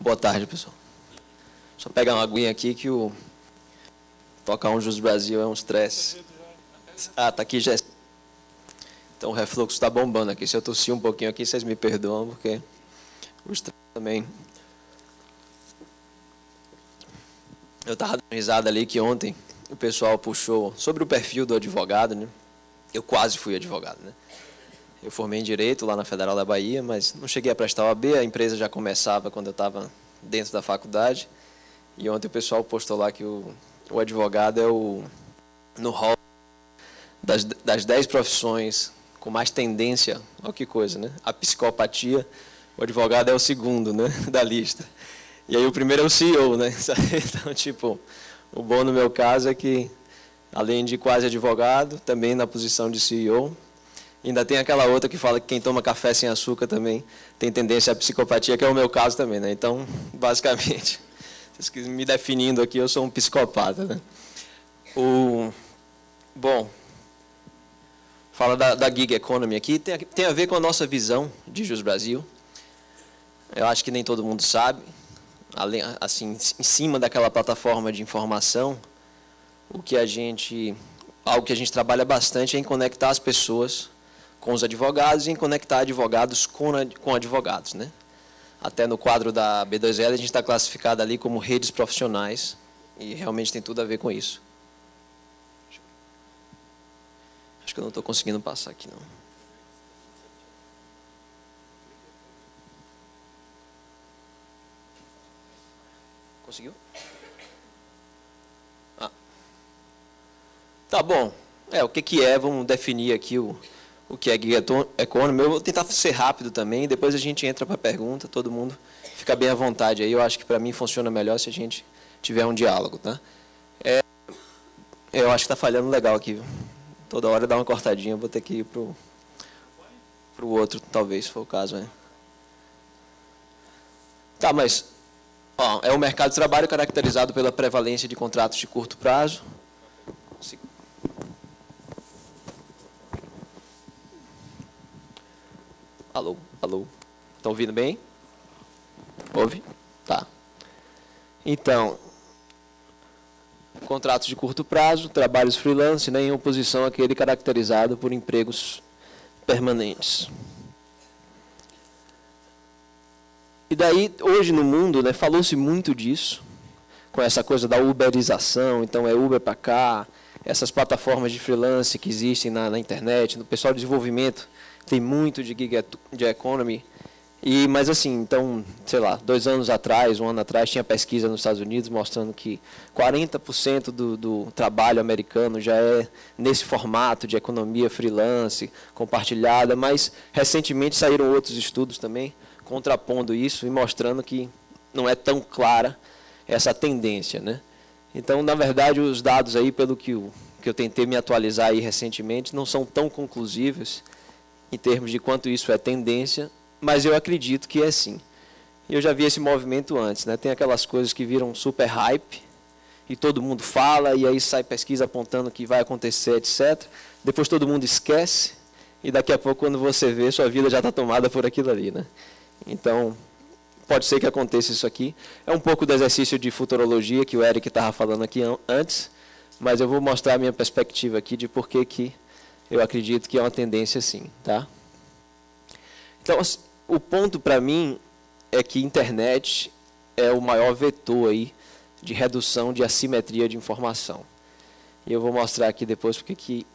Boa tarde, pessoal. Só pegar uma aguinha aqui que o tocar um Jus Brasil é um estresse. Ah, tá aqui já. Então o refluxo está bombando aqui. Se eu tossir um pouquinho aqui, vocês me perdoam, porque o estresse também. Eu estava dando risada ali que ontem o pessoal puxou sobre o perfil do advogado, né? Eu quase fui advogado, né? Eu formei em Direito lá na Federal da Bahia, mas não cheguei a prestar OAB, a empresa já começava quando eu estava dentro da faculdade. E ontem o pessoal postou lá que o advogado é no hall das 10 profissões com mais tendência, olha que coisa, né? A psicopatia, o advogado é o segundo, né, da lista. E aí o primeiro é o CEO, né? Então, tipo, o bom no meu caso é que, além de quase advogado, também na posição de CEO, ainda tem aquela outra que fala que quem toma café sem açúcar também tem tendência à psicopatia, que é o meu caso também, né? Então, basicamente, me definindo aqui, eu sou um psicopata, né? Bom, fala da gig economy aqui, tem a ver com a nossa visão de Jus Brasil. Eu acho que nem todo mundo sabe. Assim, em cima daquela plataforma de informação, algo que a gente trabalha bastante é em conectar as pessoas com os advogados e em conectar advogados com advogados, né? Até no quadro da B2L a gente está classificado ali como redes profissionais e realmente tem tudo a ver com isso. Acho que eu não estou conseguindo passar aqui, não. Conseguiu? Ah. Tá bom. O que é? Vamos definir aqui o que é Gig Economy. Eu vou tentar ser rápido também, depois a gente entra para a pergunta, todo mundo fica bem à vontade aí. Eu acho que para mim funciona melhor se a gente tiver um diálogo, tá? Eu acho que está falhando legal aqui, viu? Toda hora dá uma cortadinha, eu vou ter que ir para o outro, talvez, se for o caso, né? Tá, mas é um mercado de trabalho caracterizado pela prevalência de contratos de curto prazo. Alô, alô. Estão ouvindo bem? Ouve? Tá. Então, contratos de curto prazo, trabalhos freelance, né, em oposição àquele caracterizado por empregos permanentes. E daí, hoje no mundo, né, falou-se muito disso, com essa coisa da uberização, então é Uber para cá, essas plataformas de freelance que existem na internet, no pessoal de desenvolvimento, tem muito de gig economy. Mas assim, então, sei lá, 2 anos atrás, 1 ano atrás, tinha pesquisa nos Estados Unidos mostrando que 40% do trabalho americano já é nesse formato de economia freelance, compartilhada, mas recentemente saíram outros estudos também contrapondo isso e mostrando que não é tão clara essa tendência, né? Então, na verdade, os dados aí, pelo que eu tentei me atualizar aí recentemente, não são tão conclusivos em termos de quanto isso é tendência, mas eu acredito que é sim. Eu já vi esse movimento antes, né? Tem aquelas coisas que viram super hype, e todo mundo fala, e aí sai pesquisa apontando que vai acontecer, etc. Depois todo mundo esquece, e daqui a pouco, quando você vê, sua vida já está tomada por aquilo ali, né? Então, pode ser que aconteça isso aqui. É um pouco do exercício de futurologia que o Eric estava falando aqui antes, mas eu vou mostrar a minha perspectiva aqui de por que eu acredito que é uma tendência sim, tá? Então, o ponto para mim é que internet é o maior vetor aí de redução de assimetria de informação. E eu vou mostrar aqui depois porque que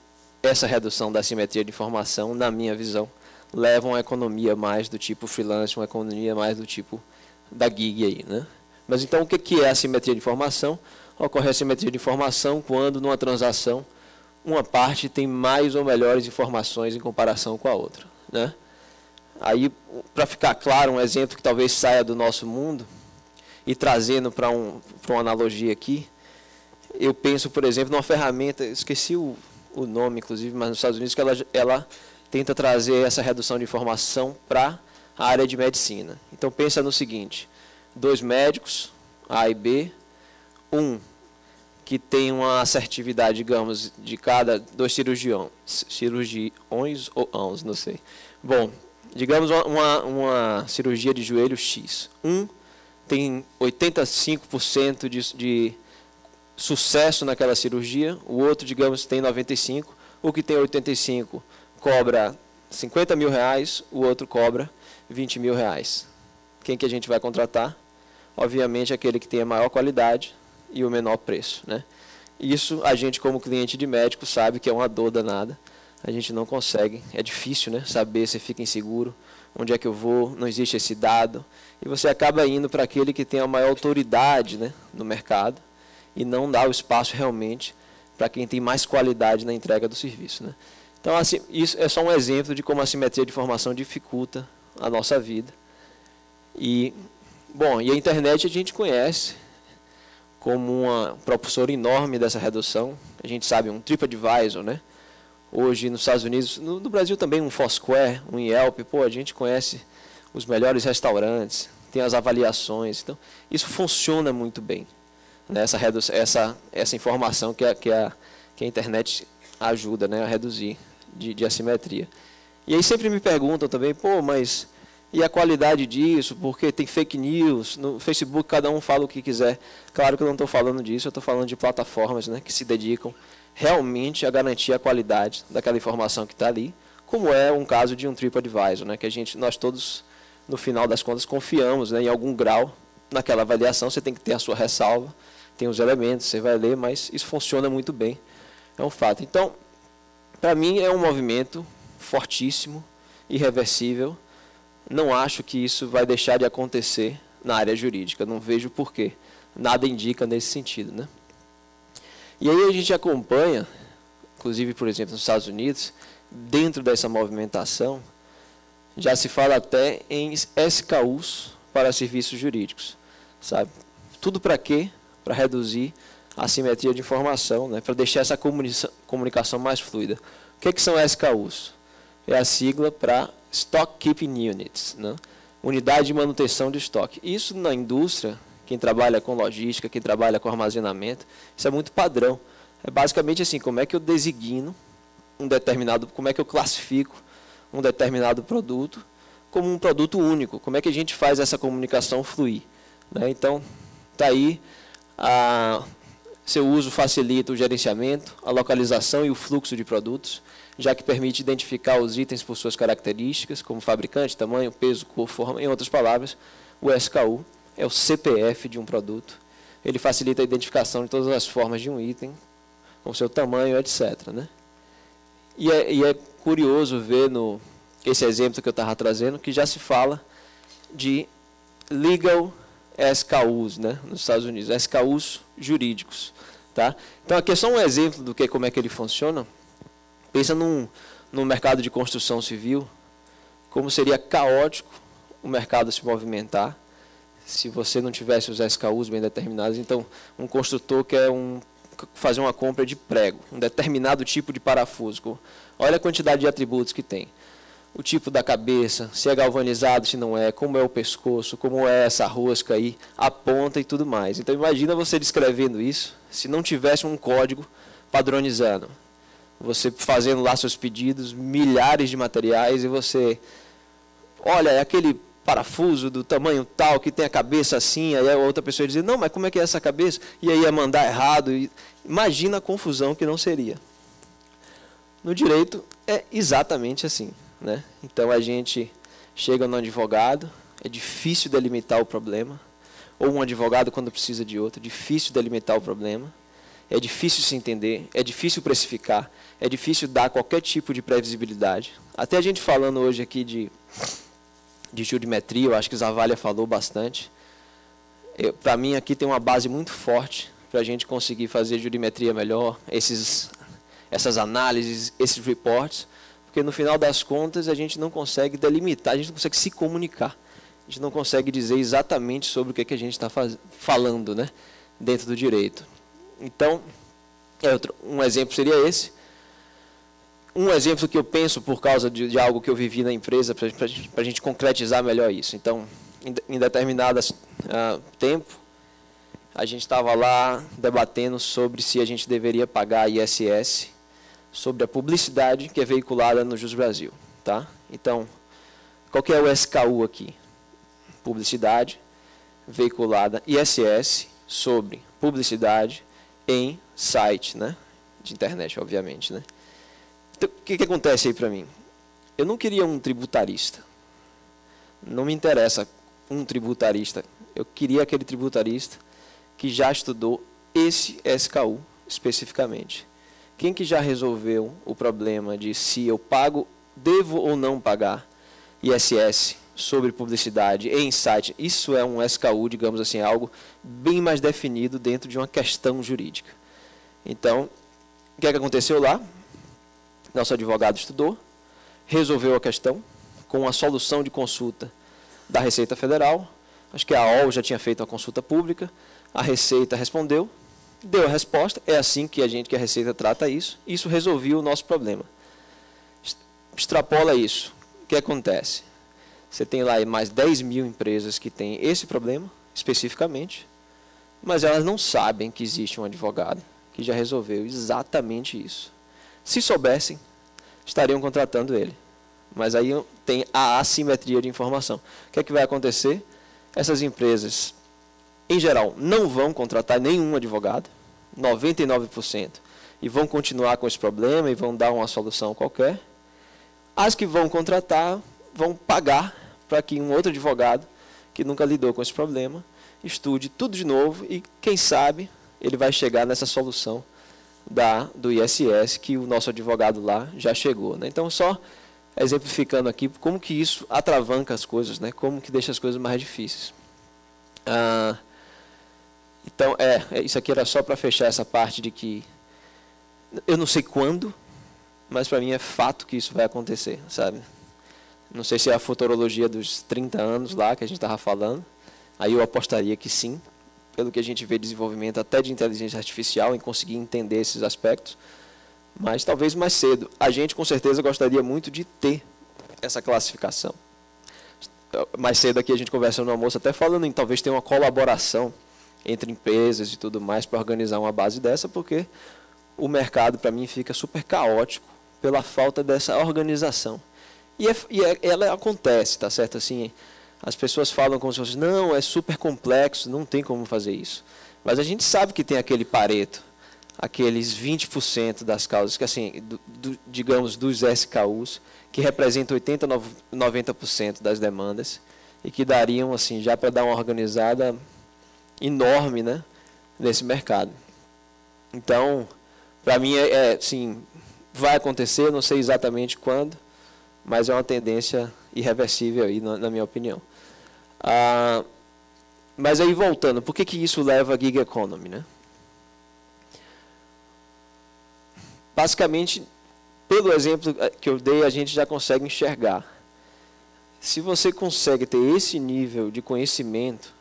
essa redução da assimetria de informação, na minha visão, leva a uma economia mais do tipo freelance, uma economia mais do tipo da gig aí, né? Mas então o que é assimetria de informação? Ocorre assimetria de informação quando numa transação uma parte tem mais ou melhores informações em comparação com a outra, né? Aí, para ficar claro, um exemplo que talvez saia do nosso mundo e trazendo para uma analogia aqui, eu penso, por exemplo, numa ferramenta, esqueci o nome, inclusive, mas nos Estados Unidos, que ela tenta trazer essa redução de informação para a área de medicina. Então, pensa no seguinte, 2 médicos, A e B, um que tem uma assertividade, digamos, de cada 2 cirurgiões ou ãos, não sei. Bom, digamos uma cirurgia de joelho X. Um tem 85% de sucesso naquela cirurgia, o outro, digamos, tem 95%, o que tem 85% cobra 50 mil reais, o outro cobra 20 mil reais. Quem que a gente vai contratar? Obviamente aquele que tem a maior qualidade e o menor preço, né? Isso a gente como cliente de médico sabe que é uma dor danada. A gente não consegue, é difícil, né? Saber, você fica inseguro, onde é que eu vou, não existe esse dado. E você acaba indo para aquele que tem a maior autoridade, né, no mercado e não dá o espaço realmente para quem tem mais qualidade na entrega do serviço, né? Então, assim, isso é só um exemplo de como a assimetria de informação dificulta a nossa vida. E, bom, e a internet a gente conhece como uma propulsora enorme dessa redução. A gente sabe, um TripAdvisor, né? Hoje, nos Estados Unidos, no Brasil também, um Foursquare, um Yelp. Pô, a gente conhece os melhores restaurantes, tem as avaliações. Então, isso funciona muito bem, né? Essa informação que a internet ajuda, né, a reduzir de assimetria. E aí sempre me perguntam também, pô, mas e a qualidade disso? Porque tem fake news, no Facebook cada um fala o que quiser. Claro que eu não estou falando disso, eu estou falando de plataformas, né, que se dedicam realmente a garantir a qualidade daquela informação que está ali, como é um caso de um TripAdvisor, né, que nós todos, no final das contas, confiamos, né, em algum grau naquela avaliação. Você tem que ter a sua ressalva, tem os elementos, você vai ler, mas isso funciona muito bem, é um fato. Então, para mim é um movimento fortíssimo, irreversível. Não acho que isso vai deixar de acontecer na área jurídica, não vejo porquê. Nada indica nesse sentido, né? E aí a gente acompanha, inclusive, por exemplo, nos Estados Unidos, dentro dessa movimentação, já se fala até em SKUs para serviços jurídicos, sabe? Tudo para quê? Para reduzir a assimetria de informação, né? Para deixar essa comunicação mais fluida. O que são SKUs? É a sigla para Stock Keeping Units, né? Unidade de manutenção de estoque. Isso na indústria, quem trabalha com logística, quem trabalha com armazenamento, isso é muito padrão. É basicamente assim, como é que eu designo como é que eu classifico um determinado produto como um produto único, como é que a gente faz essa comunicação fluir, né? Então, está aí, seu uso facilita o gerenciamento, a localização e o fluxo de produtos, já que permite identificar os itens por suas características, como fabricante, tamanho, peso, cor, forma. Em outras palavras, o SKU é o CPF de um produto. Ele facilita a identificação de todas as formas de um item, com seu tamanho, etc., né? E é curioso ver esse exemplo que eu estava trazendo, que já se fala de legal SKUs, né, nos Estados Unidos, SKUs jurídicos. Tá? Então, aqui é só um exemplo do como é que ele funciona. Pensa no mercado de construção civil, como seria caótico o mercado se movimentar se você não tivesse os SKUs bem determinados. Então, um construtor quer fazer uma compra de prego, um determinado tipo de parafuso. Olha a quantidade de atributos que tem. O tipo da cabeça, se é galvanizado, se não é, como é o pescoço, como é essa rosca aí, a ponta e tudo mais. Então, imagina você descrevendo isso, se não tivesse um código padronizando. Você fazendo lá seus pedidos, milhares de materiais, e você, olha, é aquele parafuso do tamanho tal, que tem a cabeça assim, aí a outra pessoa ia dizer, não, mas como é que é essa cabeça? E aí ia mandar errado. Imagina a confusão que não seria. No direito, é exatamente assim, né? Então, a gente chega no advogado, é difícil delimitar o problema, ou um advogado quando precisa de outro, difícil delimitar o problema, é difícil se entender, é difícil precificar, é difícil dar qualquer tipo de previsibilidade. Até a gente falando hoje aqui de jurimetria, eu acho que Zavalha falou bastante. Para mim, aqui tem uma base muito forte para a gente conseguir fazer jurimetria melhor, essas análises, esses reports, porque no final das contas a gente não consegue delimitar, a gente não consegue se comunicar, a gente não consegue dizer exatamente sobre o que a gente está falando, né, dentro do direito. Então, um exemplo seria esse. Um exemplo que eu penso por causa de algo que eu vivi na empresa, para a gente concretizar melhor isso. Então, em determinado tempo, a gente estava lá debatendo sobre se a gente deveria pagar ISS sobre a publicidade que é veiculada no Jus Brasil. Tá? Então, qual que é o SKU aqui? Publicidade veiculada ISS sobre publicidade em site, né? De internet, obviamente, né? Então, o que acontece aí para mim? Eu não queria um tributarista. Não me interessa um tributarista. Eu queria aquele tributarista que já estudou esse SKU especificamente. Quem que já resolveu o problema de se eu pago, devo ou não pagar ISS sobre publicidade em site? Isso é um SKU, digamos assim, algo bem mais definido dentro de uma questão jurídica. Então, o que é que aconteceu lá? Nosso advogado estudou, resolveu a questão com a solução de consulta da Receita Federal. Acho que a OL já tinha feito uma consulta pública, a Receita respondeu, deu a resposta, é assim que a Receita trata isso, isso resolveu o nosso problema. Extrapola isso, o que acontece? Você tem lá mais 10 mil empresas que têm esse problema, especificamente, mas elas não sabem que existe um advogado que já resolveu exatamente isso. Se soubessem, estariam contratando ele. Mas aí tem a assimetria de informação. O que é que vai acontecer? Essas empresas, em geral, não vão contratar nenhum advogado, 99%, e vão continuar com esse problema e vão dar uma solução qualquer. As que vão contratar, vão pagar para que um outro advogado, que nunca lidou com esse problema, estude tudo de novo e, quem sabe, ele vai chegar nessa solução do ISS que o nosso advogado lá já chegou, né? Então, só exemplificando aqui como que isso atravanca as coisas, né? Como que deixa as coisas mais difíceis. Então, isso aqui era só para fechar essa parte de que eu não sei quando, mas para mim é fato que isso vai acontecer, sabe? Não sei se é a futurologia dos 30 anos lá que a gente estava falando, aí eu apostaria que sim, pelo que a gente vê desenvolvimento até de inteligência artificial em conseguir entender esses aspectos, mas talvez mais cedo. A gente com certeza gostaria muito de ter essa classificação. Mais cedo aqui a gente conversando no almoço, até falando em talvez ter uma colaboração entre empresas e tudo mais para organizar uma base dessa, porque o mercado para mim fica super caótico pela falta dessa organização. Ela acontece, tá certo? Assim, as pessoas falam como se fosse, não, é super complexo, não tem como fazer isso. Mas a gente sabe que tem aquele Pareto, aqueles 20% das causas, que assim, digamos, dos SKUs, que representam 80% a 90% das demandas, e que dariam, assim, já para dar uma organizada enorme, né, nesse mercado. Então, para mim, assim, vai acontecer, não sei exatamente quando, mas é uma tendência irreversível aí, na minha opinião. Mas aí, voltando, por que isso leva a gig economy, né? Basicamente, pelo exemplo que eu dei, a gente já consegue enxergar. Se você consegue ter esse nível de conhecimento,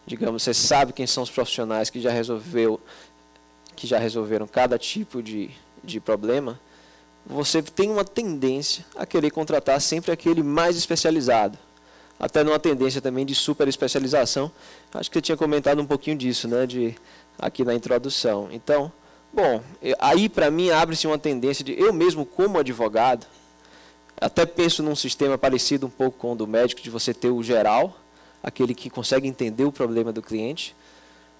digamos, você sabe quem são os profissionais que já resolveram cada tipo de problema, você tem uma tendência a querer contratar sempre aquele mais especializado. Até numa tendência também de super especialização. Acho que eu tinha comentado um pouquinho disso, né, aqui na introdução. Então, bom, aí para mim abre-se uma tendência de, eu mesmo como advogado, até penso num sistema parecido um pouco com o do médico, de você ter o geral, aquele que consegue entender o problema do cliente,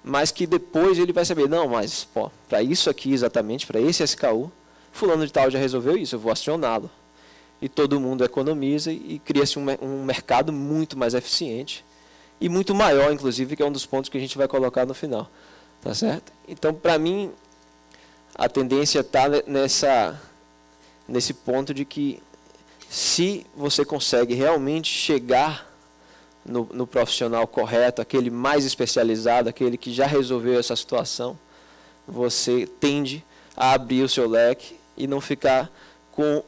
mas que depois ele vai saber, não, mas para isso aqui exatamente, para esse SKU, fulano de tal já resolveu isso, eu vou acioná-lo. E todo mundo economiza e cria-se um mercado muito mais eficiente e muito maior, inclusive, que é um dos pontos que a gente vai colocar no final. Tá certo? Então, para mim, a tendência está nesse ponto de que se você consegue realmente chegar no profissional correto, aquele mais especializado, aquele que já resolveu essa situação, você tende a abrir o seu leque e não ficar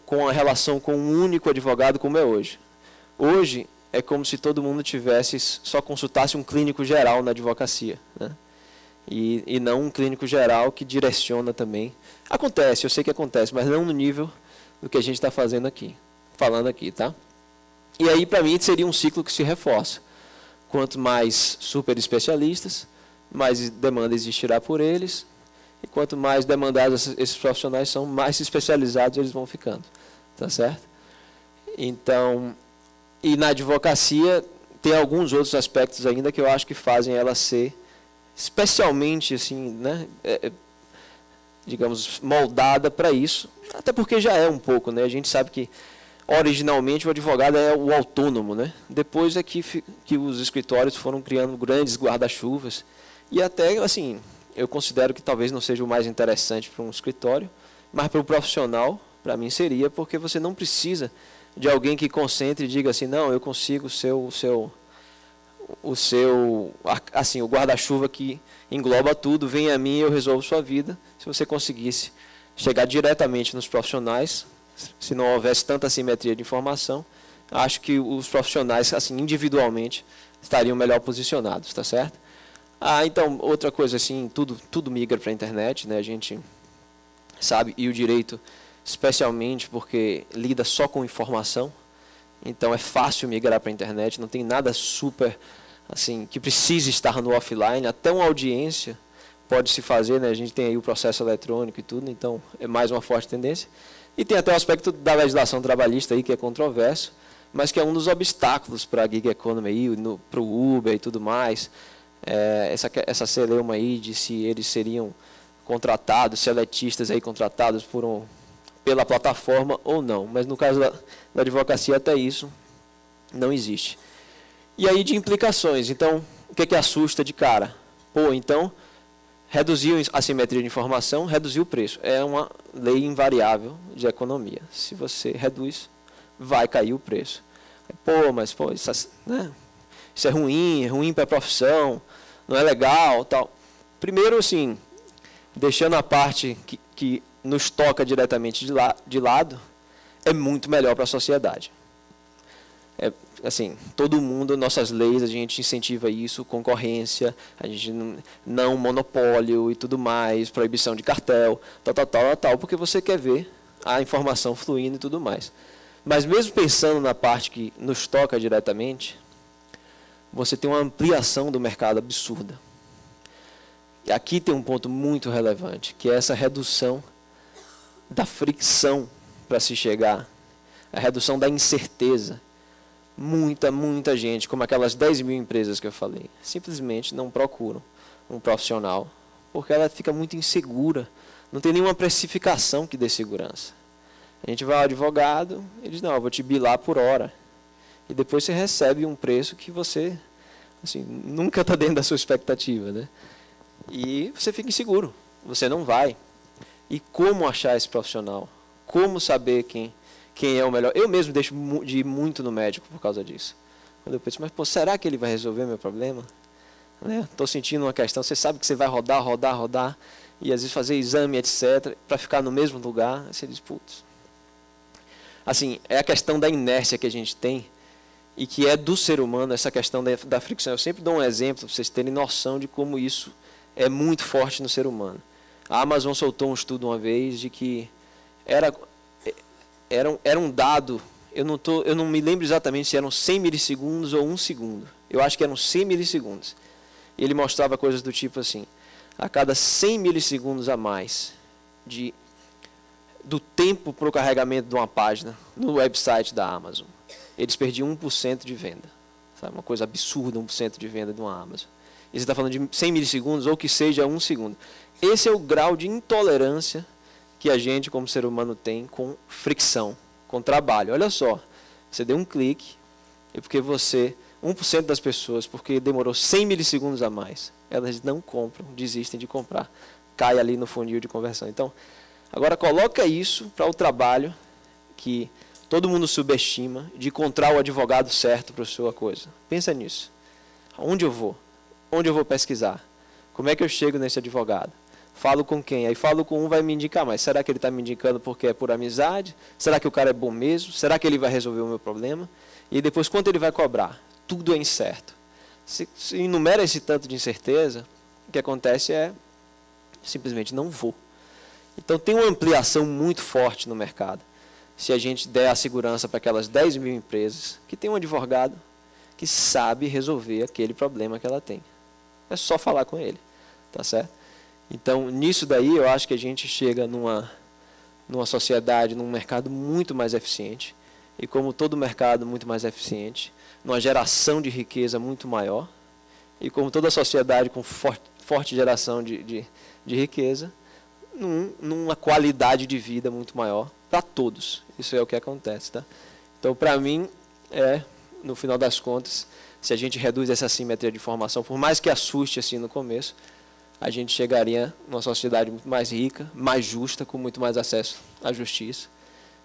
com a relação com um único advogado como é hoje. Hoje é como se todo mundo só consultasse um clínico geral na advocacia, né? E não um clínico geral que direciona também. Acontece, eu sei que acontece, mas não no nível do que a gente está falando aqui, tá? E aí, para mim, seria um ciclo que se reforça. Quanto mais super especialistas, mais demanda existirá por eles, e quanto mais demandados esses profissionais são, mais especializados eles vão ficando, tá certo? Então, e na advocacia tem alguns outros aspectos ainda que eu acho que fazem ela ser especialmente, assim, né, digamos, moldada para isso, até porque já é um pouco, né? A gente sabe que originalmente o advogado é o autônomo, né? Depois é que os escritórios foram criando grandes guarda-chuvas, e até, assim, eu considero que talvez não seja o mais interessante para um escritório, mas para o profissional, para mim seria, porque você não precisa de alguém que concentre e diga assim, não, eu consigo assim, o guarda-chuva que engloba tudo, vem a mim e eu resolvo sua vida. Se você conseguisse chegar diretamente nos profissionais, se não houvesse tanta assimetria de informação, acho que os profissionais, assim, individualmente, estariam melhor posicionados, tá certo? Então, outra coisa assim, tudo migra para a internet, né? A gente sabe, e o direito, especialmente porque lida só com informação, então é fácil migrar para a internet, não tem nada super, assim, que precise estar no offline, até uma audiência pode se fazer, né? A gente tem aí o processo eletrônico e tudo, então é mais uma forte tendência. E tem até o aspecto da legislação trabalhista aí, que é controverso, mas que é um dos obstáculos para a gig economy, para o Uber e tudo mais. Essa celeuma aí de se eles seriam contratados, seletistas aí contratados pela plataforma ou não. Mas no caso da advocacia até isso não existe. E aí de implicações, então o que assusta de cara? Então reduziu a assimetria de informação, reduziu o preço. É uma lei invariável de economia. Se você reduz, vai cair o preço. Isso, né? Isso é ruim para a profissão, não é legal, tal. Primeiro, assim, deixando a parte que nos toca diretamente de lado, é muito melhor para a sociedade. Assim, todo mundo, nossas leis, a gente incentiva isso, concorrência, a gente não monopólio e tudo mais, proibição de cartel, tal, porque você quer ver a informação fluindo e tudo mais. Mas mesmo pensando na parte que nos toca diretamente, você tem uma ampliação do mercado absurda. E aqui tem um ponto muito relevante, que é essa redução da fricção para se chegar, a redução da incerteza. Muita gente, como aquelas 10 mil empresas que eu falei, simplesmente não procuram um profissional, porque ela fica muito insegura, não tem nenhuma precificação que dê segurança. A gente vai ao advogado, ele diz, não, eu vou te bilar por hora. E depois você recebe um preço que você, assim, nunca está dentro da sua expectativa, né? E você fica inseguro, você não vai. E como achar esse profissional? Como saber quem é o melhor? Eu mesmo deixo de ir muito no médico por causa disso. Quando eu penso, mas será que ele vai resolver meu problema? Estou sentindo uma questão, você sabe que você vai rodar, e às vezes fazer exame, etc., para ficar no mesmo lugar, você diz, putz. Assim, é a questão da inércia que a gente tem, e que é do ser humano, essa questão da fricção. Eu sempre dou um exemplo, para vocês terem noção de como isso é muito forte no ser humano. A Amazon soltou um estudo uma vez de que era um dado, eu não me lembro exatamente se eram 100 milissegundos ou 1 segundo. Eu acho que eram 100 milissegundos. E ele mostrava coisas do tipo assim, a cada 100 milissegundos a mais do tempo para o carregamento de uma página no website da Amazon, eles perdiam 1% de venda. Sabe? Uma coisa absurda, 1% de venda de uma Amazon. E você está falando de 100 milissegundos ou que seja 1 segundo. Esse é o grau de intolerância que a gente, como ser humano, tem com fricção, com trabalho. Olha só, você deu um clique, e porque 1% das pessoas, porque demorou 100 milissegundos a mais, elas não compram, desistem de comprar, cai ali no funil de conversão. Então, agora coloca isso para o trabalho, que todo mundo subestima, de encontrar o advogado certo para a sua coisa. Pensa nisso. Onde eu vou? Onde eu vou pesquisar? Como é que eu chego nesse advogado? Falo com quem? Aí falo com um, vai me indicar, mas será que ele está me indicando porque é por amizade? Será que o cara é bom mesmo? Será que ele vai resolver o meu problema? E depois, quanto ele vai cobrar? Tudo é incerto. Se enumera esse tanto de incerteza, o que acontece é, simplesmente não vou. Então tem uma ampliação muito forte no mercado. Se a gente der a segurança para aquelas 10 mil empresas que tem um advogado que sabe resolver aquele problema que ela tem. É só falar com ele, tá certo? Então, nisso daí, eu acho que a gente chega numa sociedade, num mercado muito mais eficiente. E como todo mercado muito mais eficiente, numa geração de riqueza muito maior, e como toda sociedade com forte geração de riqueza, numa qualidade de vida muito maior para todos. Isso é o que acontece, tá? Então, para mim, no final das contas, se a gente reduz essa assimetria de informação, por mais que assuste assim no começo, a gente chegaria numa sociedade muito mais rica, mais justa, com muito mais acesso à justiça,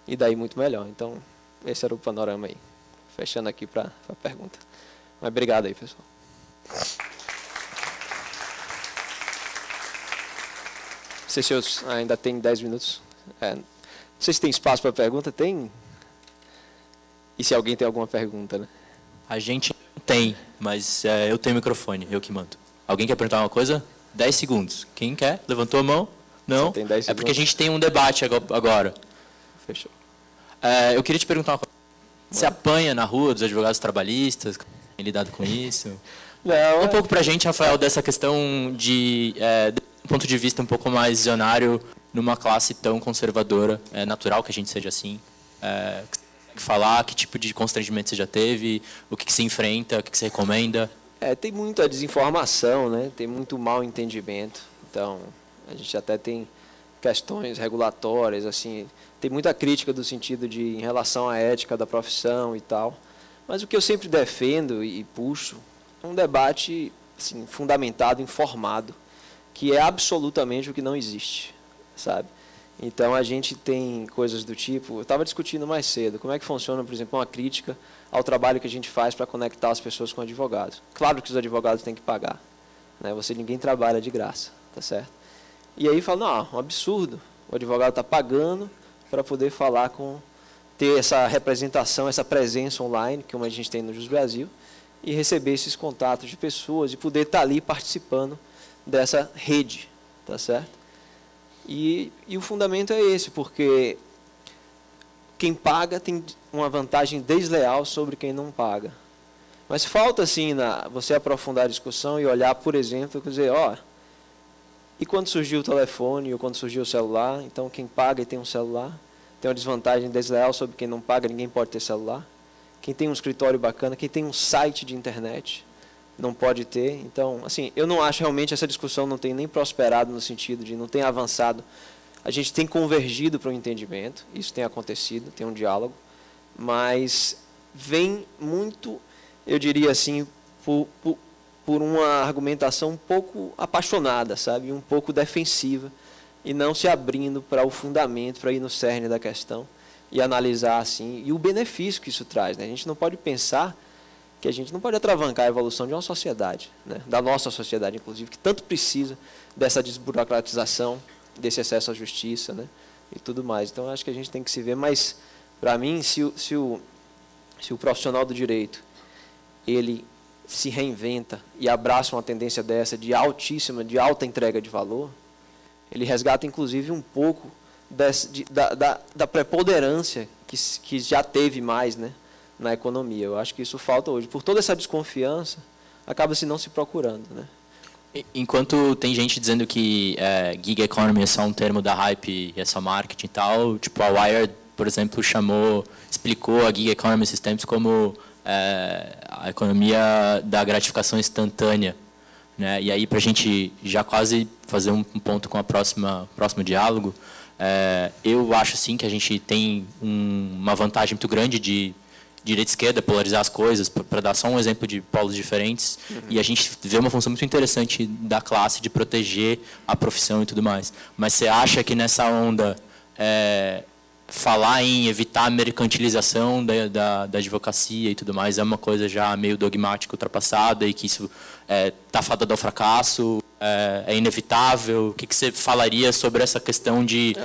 e daí muito melhor. Então, esse era o panorama aí. Fechando aqui para a pergunta. Mas obrigado aí, pessoal. Não sei se eu ainda tenho 10 minutos. Não sei se tem espaço para pergunta. Tem? E se alguém tem alguma pergunta, né? A gente não tem, mas eu tenho microfone, eu que mando. Alguém quer perguntar uma coisa? 10 segundos. Quem quer? Levantou a mão? Não? Só tem 10 segundos. É porque a gente tem um debate agora. Fechou. Eu queria te perguntar uma coisa. Você apanha na rua dos advogados trabalhistas? Tem lidado com isso? Não, um pouco para a gente, Rafael, dessa questão de um ponto de vista um pouco mais visionário numa classe tão conservadora. É natural que a gente seja assim. Falar que tipo de constrangimento você já teve, o que se enfrenta, o que você recomenda? Tem muita desinformação, né? Tem muito mal entendimento. Então, a gente até tem questões regulatórias, assim, tem muita crítica do sentido de em relação à ética da profissão e tal. Mas o que eu sempre defendo e puxo é um debate assim, fundamentado, informado, que é absolutamente o que não existe, sabe? Então, a gente tem coisas do tipo... Eu estava discutindo mais cedo, como é que funciona, por exemplo, uma crítica ao trabalho que a gente faz para conectar as pessoas com advogados. Claro que os advogados têm que pagar, né? Ninguém trabalha de graça, tá certo? E aí fala, não, um absurdo, o advogado está pagando para poder falar ter essa representação, essa presença online, como a gente tem no Jus Brasil, e receber esses contatos de pessoas e poder estar ali participando dessa rede, tá certo? E o fundamento é esse, porque quem paga tem uma vantagem desleal sobre quem não paga. Mas falta, assim, você aprofundar a discussão e olhar, por exemplo, quer dizer, e quando surgiu o telefone ou quando surgiu o celular, então quem paga e tem um celular tem uma desvantagem desleal sobre quem não paga, ninguém pode ter celular. Quem tem um escritório bacana, quem tem um site de internet, não pode ter. Então, assim, eu não acho realmente essa discussão não tem nem prosperado no sentido de não tem avançado. A gente tem convergido para o entendimento, isso tem acontecido, tem um diálogo, mas vem muito, eu diria assim, por uma argumentação um pouco apaixonada, sabe? Um pouco defensiva, e não se abrindo para o fundamento, para ir no cerne da questão e analisar assim, e o benefício que isso traz, né? A gente não pode pensar que a gente não pode atravancar a evolução de uma sociedade, né? Da nossa sociedade, inclusive, que tanto precisa dessa desburocratização, desse acesso à justiça, né? E tudo mais. Então, acho que a gente tem que se ver, mas, para mim, se o profissional do direito, ele se reinventa e abraça uma tendência dessa de alta entrega de valor, ele resgata, inclusive, um pouco da preponderância que já teve mais, né, na economia. Eu acho que isso falta hoje. Por toda essa desconfiança, acaba-se não se procurando, né? Enquanto tem gente dizendo que gig economy é só um termo da hype e é só marketing e tal, tipo a Wired, por exemplo, explicou a gig economy esses tempos como a economia da gratificação instantânea, né? E aí, para a gente já quase fazer um ponto com o próximo diálogo, eu acho sim que a gente tem uma vantagem muito grande de direita e esquerda, polarizar as coisas, para dar só um exemplo de polos diferentes, e a gente vê uma função muito interessante da classe de proteger a profissão e tudo mais. Mas você acha que nessa onda, falar em evitar a mercantilização da advocacia e tudo mais é uma coisa já meio dogmática, ultrapassada, e que isso está fadado ao fracasso, é inevitável? O que você falaria sobre essa questão de...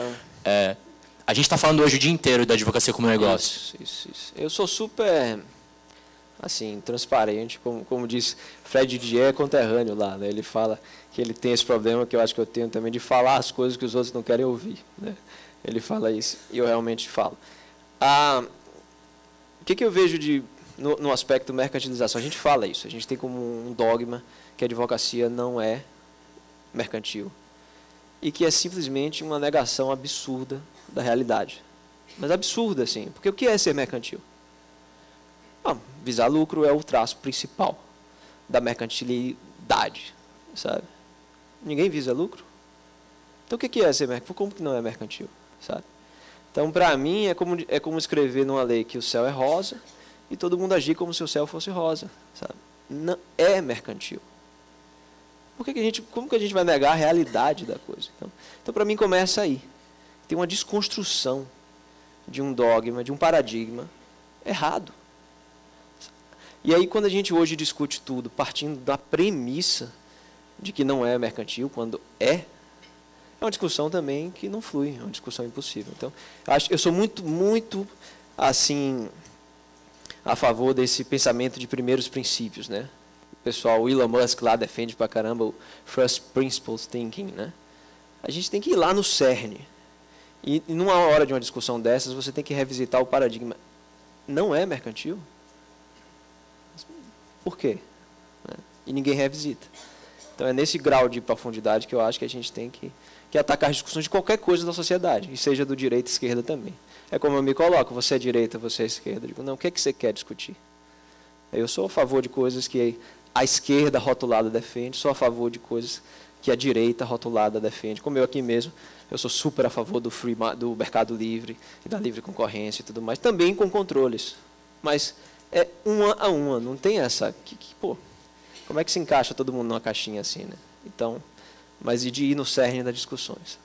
a gente está falando hoje o dia inteiro da advocacia como negócio. Isso. Eu sou super, assim, transparente, como diz Fred Dier, conterrâneo lá, né? Ele fala que ele tem esse problema que eu acho que eu tenho também de falar as coisas que os outros não querem ouvir, né? Ele fala isso e eu realmente falo. O que eu vejo no aspecto mercantilização? A gente fala isso, a gente tem como um dogma que a advocacia não é mercantil e que é simplesmente uma negação absurda da realidade. Mas absurda, assim. Porque o que é ser mercantil? Visar lucro é o traço principal da mercantilidade, sabe? Ninguém visa lucro. Então, o que é ser mercantil? Como que não é mercantil, sabe? Então, para mim, é como escrever numa lei que o céu é rosa e todo mundo agir como se o céu fosse rosa, sabe? Não é mercantil. Como que a gente vai negar a realidade da coisa? Então para mim, começa aí. Tem uma desconstrução de um dogma, de um paradigma errado. E aí, quando a gente hoje discute tudo partindo da premissa de que não é mercantil, quando é uma discussão também que não flui, é uma discussão impossível. Então, eu sou muito, assim, a favor desse pensamento de primeiros princípios, né? O pessoal, o Elon Musk lá defende pra caramba o First Principles Thinking, né? A gente tem que ir lá no cerne. E numa hora de uma discussão dessas, você tem que revisitar o paradigma. Não é mercantil? Por quê? E ninguém revisita. Então é nesse grau de profundidade que eu acho que a gente tem que atacar as discussões de qualquer coisa da sociedade, e seja do direita e esquerda também. É como eu me coloco, você é direita, você é esquerda. Eu digo, não, o que é que você quer discutir? Eu sou a favor de coisas que a esquerda rotulada defende, sou a favor de coisas que a direita rotulada defende. Como eu aqui mesmo, eu sou super a favor do mercado livre e da livre concorrência e tudo mais, também com controles. Mas é uma a uma, não tem essa... Pô, como é que se encaixa todo mundo numa caixinha assim, né? Então, mas de ir no cerne das discussões.